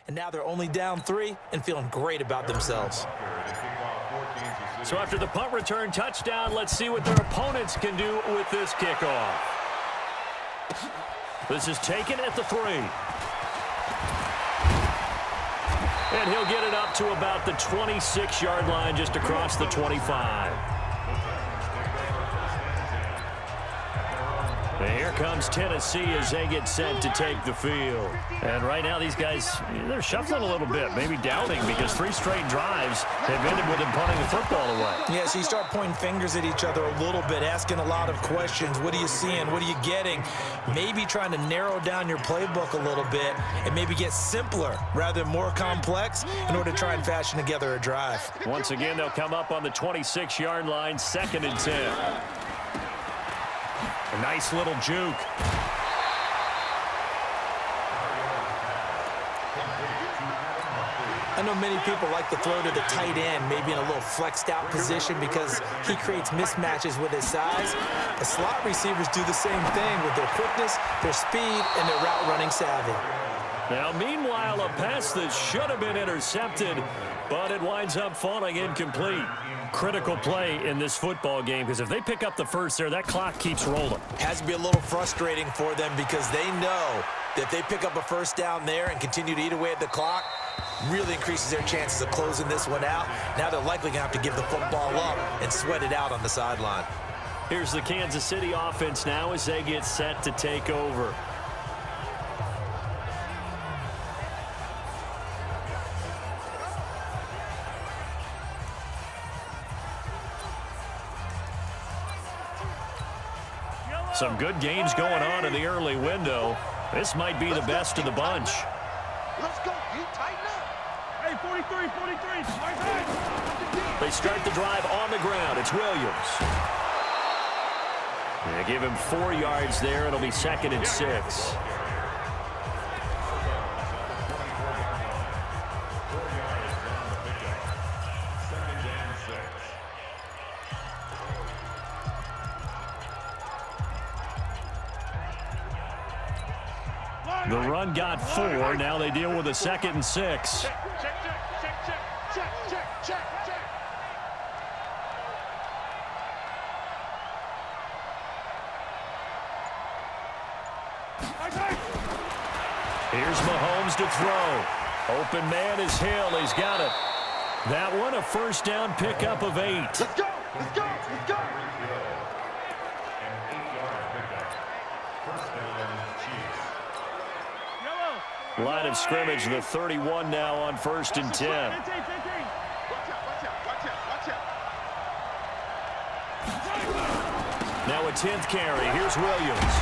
and now they're only down 3 and feeling great about themselves. So after the punt return touchdown, let's see what their opponents can do with this kickoff. This is taken at the 3. And he'll get it up to about the 26-yard line, just across the 25. And here comes Tennessee as they get set to take the field. And right now these guys, they're shuffling a little bit, maybe doubting, because 3 straight drives have ended with them punting the football away. Yeah, so you start pointing fingers at each other a little bit, asking a lot of questions. What are you seeing? What are you getting? Maybe trying to narrow down your playbook a little bit and maybe get simpler rather than more complex in order to try and fashion together a drive. Once again, they'll come up on the 26-yard line, 2nd and 10. A nice little juke. I know many people like to throw to the tight end, maybe in a little flexed out position because he creates mismatches with his size. The slot receivers do the same thing with their quickness, their speed, and their route running savvy. Now, meanwhile, a pass that should have been intercepted, but it winds up falling incomplete. Critical play in this football game, because if they pick up the first there, that clock keeps rolling. Has to be a little frustrating for them because they know that if they pick up a first down there and continue to eat away at the clock, really increases their chances of closing this one out. Now they're likely going to have to give the football up and sweat it out on the sideline. Here's the Kansas City offense now as they get set to take over. Some good games going on in the early window. This might be the best of the bunch. Let's go. You tighten up. Hey, 43. They start the drive on the ground. It's Williams. They give him 4 yards there. It'll be 2nd and 6. The run got 4. Now they deal with a 2nd and 6. Check. Here's Mahomes to throw. Open man is Hill. He's got it. That one a first down pickup of 8. Let's go. Line of scrimmage, the 31 now on 1st and 10. Watch out. Now a 10th carry. Here's Williams.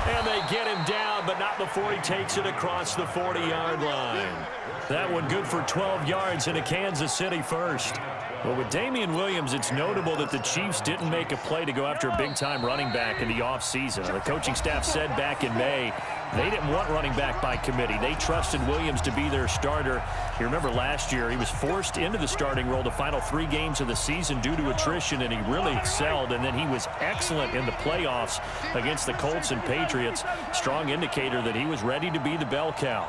And they get him down, but not before he takes it across the 40-yard line. That one good for 12 yards and a Kansas City first. Well, with Damian Williams, it's notable that the Chiefs didn't make a play to go after a big-time running back in the offseason. The coaching staff said back in May they didn't want running back by committee. They trusted Williams to be their starter. You remember last year he was forced into the starting role the final 3 games of the season due to attrition, and he really excelled. And then he was excellent in the playoffs against the Colts and Patriots. Strong indicator that he was ready to be the bell cow.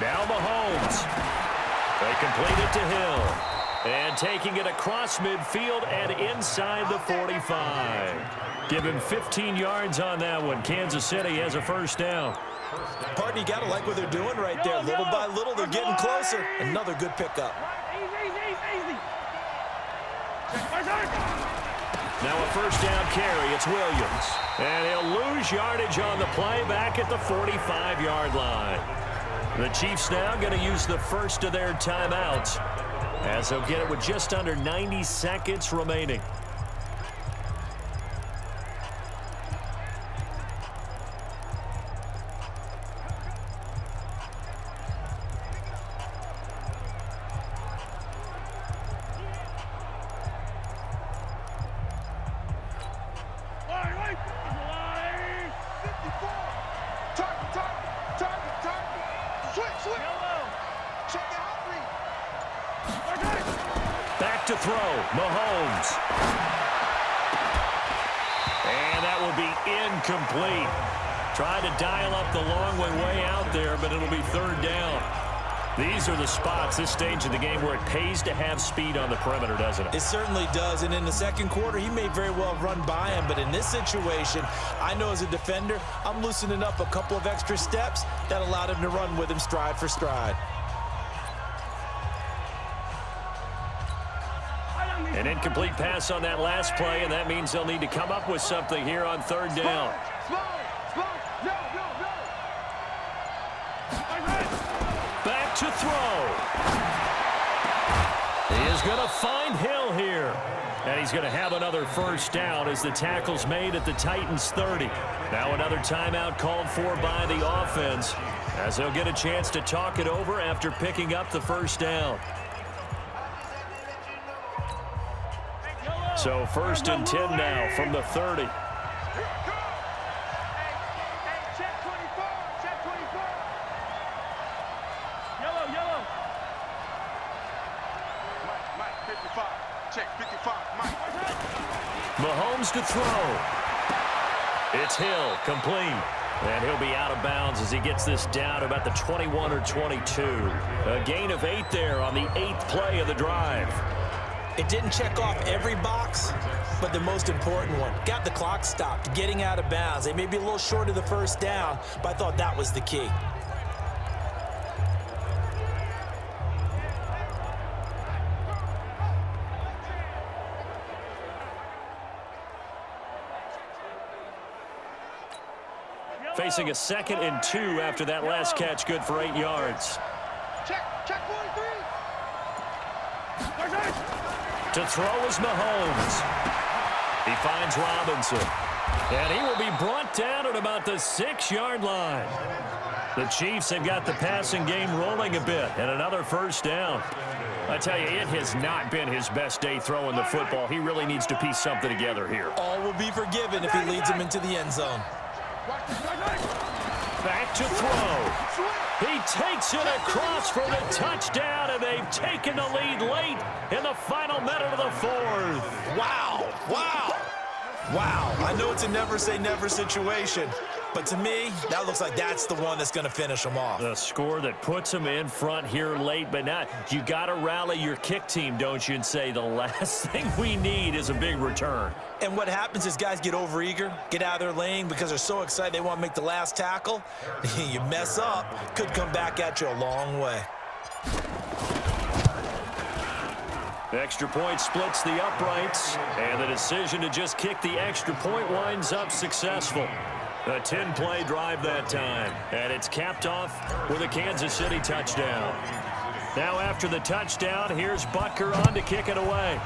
Now Mahomes. They complete it to Hill. And taking it across midfield and inside the 45. Give him 15 yards on that one. Kansas City has a first down. Partner, you got to like what they're doing right there. Little by little, they're getting closer. Another good pickup. Easy. Now a first down carry. It's Williams. And he'll lose yardage on the play back at the 45-yard line. The Chiefs now going to use the first of their timeouts as they'll get it with just under 90 seconds remaining. throw. Mahomes. And that will be incomplete. Tried to dial up the long way out there, but it'll be third down. These are the spots, this stage of the game, where it pays to have speed on the perimeter, doesn't it? It certainly does, and in the second quarter, he may very well run by him, but in this situation, I know as a defender, I'm loosening up a couple of extra steps that allowed him to run with him stride for stride. An incomplete pass on that last play, and that means they'll need to come up with something here on third down. Back to throw. He is going to find Hill here. And he's going to have another first down as the tackle's made at the Titans' 30. Now another timeout called for by the offense as they'll get a chance to talk it over after picking up the first down. So first and 10 now from the 30. Mahomes to throw. It's Hill, complete. And he'll be out of bounds as he gets this down to about the 21 or 22. A gain of 8 there on the 8th play of the drive. It didn't check off every box, but the most important one. Got the clock stopped, getting out of bounds. They may be a little short of the first down, but I thought that was the key. Facing a 2nd and 2 after that last catch, good for 8 yards. Check 1-3. To throw is Mahomes. He finds Robinson. And he will be brought down at about the 6-yard line. The Chiefs have got the passing game rolling a bit, and another first down. I tell you, it has not been his best day throwing the football. He really needs to piece something together here. All will be forgiven if he leads him into the end zone. Back to throw. He takes it across for the touchdown, and they've taken the lead late in the final minute of the 4th. Wow, wow, wow. I know it's a never-say-never situation, but to me, that looks like that's the one that's going to finish them off. The score that puts them in front here late, but not. You got to rally your kick team, don't you, and say the last thing we need is a big return. And what happens is guys get overeager, get out of their lane because they're so excited they want to make the last tackle. You mess up, could come back at you a long way. The extra point splits the uprights, and the decision to just kick the extra point winds up successful. A 10-play drive that time, and it's capped off with a Kansas City touchdown. Now after the touchdown, here's Butker on to kick it away.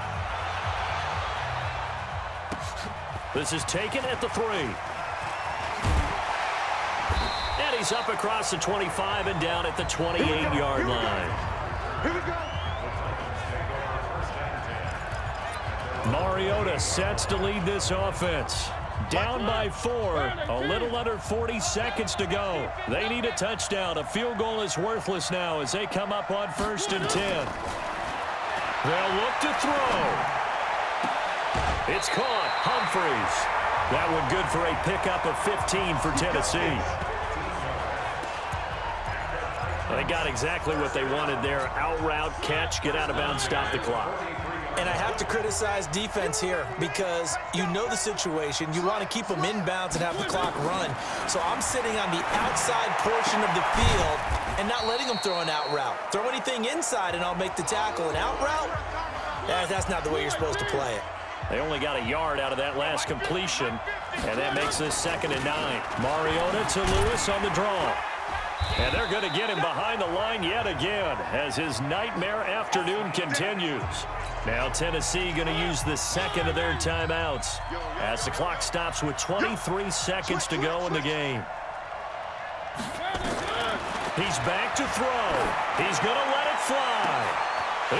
This is taken at the 3. And he's up across the 25 and down at the 28-yard line. Here we go. Mariota sets to lead this offense. Down by 4, a little under 40 seconds to go. They need a touchdown. A field goal is worthless now as they come up on 1st and 10. They'll look to throw. It's caught. Humphreys. That one good for a pickup of 15 for Tennessee. They got exactly what they wanted there. Out route, catch, get out of bounds, stop the clock. And I have to criticize defense here because you know the situation. You want to keep them inbounds and have the clock run. So I'm sitting on the outside portion of the field and not letting them throw an out route. Throw anything inside and I'll make the tackle. An out route? That's not the way you're supposed to play it. They only got a yard out of that last completion, and that makes this 2nd and 9. Mariota to Lewis on the draw. And they're going to get him behind the line yet again as his nightmare afternoon continues. Now Tennessee going to use the 2nd of their timeouts as the clock stops with 23 seconds to go in the game. He's back to throw. He's going to let it fly.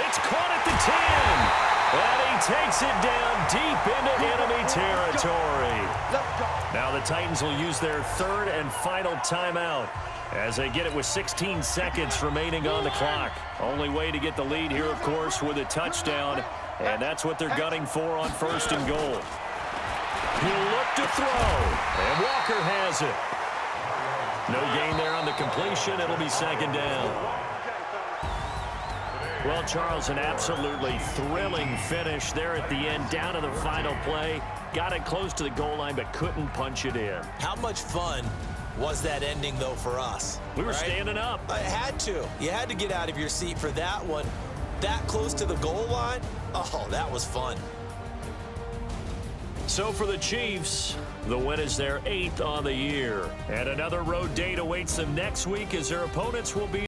It's caught at the 10. And he takes it down deep into enemy territory. Now the Titans will use their 3rd and final timeout as they get it with 16 seconds remaining on the clock. Only way to get the lead here, of course, with a touchdown. And that's what they're gunning for on 1st and goal. He'll look to throw. And Walker has it. No gain there on the completion. It'll be 2nd down. Well, Charles, an absolutely thrilling finish there at the end, down to the final play. Got it close to the goal line, but couldn't punch it in. How much fun was that ending, though, for us? We were right? standing up. I had to. You had to get out of your seat for that one. That close to the goal line? Oh, that was fun. So for the Chiefs, the win is their 8th on the year. And another road date awaits them next week as their opponents will be